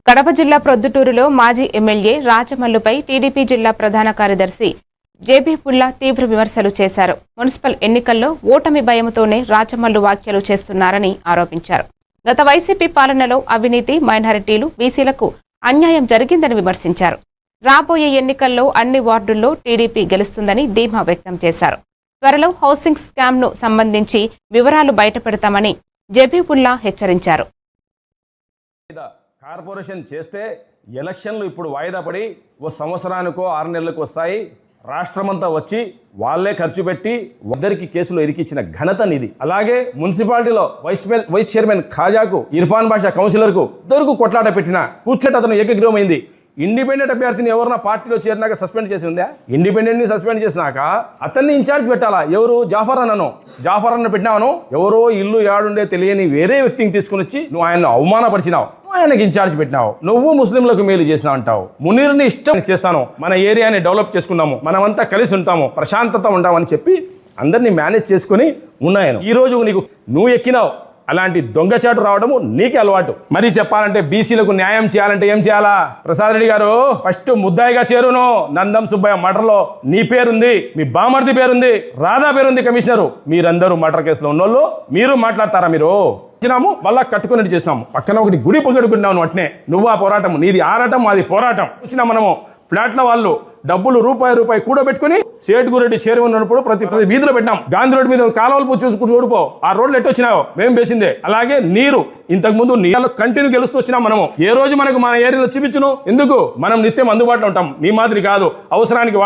కడప జిల్లా ప్రొద్దుటూరులో మాజీ ఎమ్మెల్యే రాజమల్లుపై టీడీపీ జిల్లా ప్రధాన కార్యదర్శి జేబీ పుల్లా తీవ్ర విమర్శలు చేశారు. మున్సిపల్ ఎన్నికల్లో ఓటమి భయంతోనే రాజమల్లు వ్యాఖ్యలు చేస్తున్నారని ఆరోపించారు. గత వైసీపీ పాలనలో అవినీతి, మైనారిటీలు, బీసీలకు అన్యాయం జరిగిందని విమర్శించారు. రాబోయే ఎన్నికల్లో అన్ని వార్డుల్లో టీడీపీ గెలుస్తుందని ధీమా వ్యక్తం చేశారు. త్వరలో హౌసింగ్ స్కామ్ను సంబంధించి వివరాలు బయటపెడతామని జేబీ పుల్లా హెచ్చరించారు. కార్పొరేషన్ చేస్తే ఎలక్షన్లు ఇప్పుడు వాయిదా పడి ఓ సంవత్సరానికో 6 నెలలకు వస్తాయి. రాష్ట్రమంతా వచ్చి వాళ్ళే ఖర్చు పెట్టి ఇద్దరికి కేసులు ఇరికిచ్చిన ఘనత నిది. అలాగే మున్సిపాలిటీలో వైస్ చైర్మన్ ఖాజాకు, ఇర్ఫాన్ బాషా కౌన్సిలర్కు ఇద్దరుకు కొట్లాట పెట్టిన కూర్చోటి అతను ఏకగ్రీవమైంది. ఇండిపెండెంట్ అభ్యర్థిని ఎవరన్నా పార్టీలో చేరినాక సస్పెండ్ చేసి ఉందా? ఇండిపెండెంట్ని సస్పెండ్ చేసినాక అతన్ని ఇన్ఛార్జ్ పెట్టాలా? ఎవరు? జాఫర్ అన్న పెట్టినావను. ఎవరో ఇల్లు యాడుండే తెలియని వేరే వ్యక్తిని తీసుకుని వచ్చి నువ్వు ఆయన్ను అవమానపరిచినావు, ఆయనకి ఇన్ఛార్జ్ పెట్టినావు. నువ్వు ముస్లింలకు మేలు చేసినావు అంటావు. మునీర్ని ఇష్టం చేస్తాను, మన ఏరియాని డెవలప్ చేసుకున్నాము, మనమంతా కలిసి ఉంటాము, ప్రశాంతత ఉంటామని చెప్పి అందరినీ మేనేజ్ చేసుకుని ఉన్నాయను. ఈ రోజు నువ్వు ఎక్కినావు. అలాంటి దొంగచాటు రావడము నీకే అలవాటు. మరీ చెప్పాలంటే బీసీలకు న్యాయం చేయాలంటే ఏం చేయాలా? ప్రసాద్ రెడ్డి గారు ఫస్ట్ ముద్దాయిగా చేరును. నందం సుబ్బయ్య మర్డర్లో నీ పేరుంది, మీ బామర్ది పేరుంది, రాధా పేరుంది కమిషనరు. మీరందరూ మర్డర్ కేసులో ఉన్నోళ్ళు మీరు మాట్లాడతారా? మీరు ఇచ్చినాము మళ్ళా కట్టుకున్నట్టు చేసినాము. పక్కన ఒకటి గుడి పొగడుకున్నావు. అట్నే నువ్వు ఆ పోరాటం, నీది ఆరాటం, మాది పోరాటం. వచ్చినా మనము ఫ్లాట్ల వాళ్ళు డబ్బులు రూపాయి కూడబెట్టుకుని సేటుగురెడ్డి చైర్మన్ ఉన్నప్పుడు ప్రతి వీధిలో పెట్టినాం. గాంధీ రోడ్డు మీద కాలువలు చూడిపో, ఆ రోడ్లు ఎట్టు వచ్చినావు మేము వేసిందే. అలాగే నీరు, ఇంతకు ముందు నీళ్ళు కంటిన్యూ గెలుస్తూ వచ్చినాం. మనము ఏ రోజు మనకు మన ఏరియాలో చూపించును? ఎందుకు? మనం నిత్యం అందుబాటులో ఉంటాం. నీ మాదిరి కాదు, అవసరానికి వాడు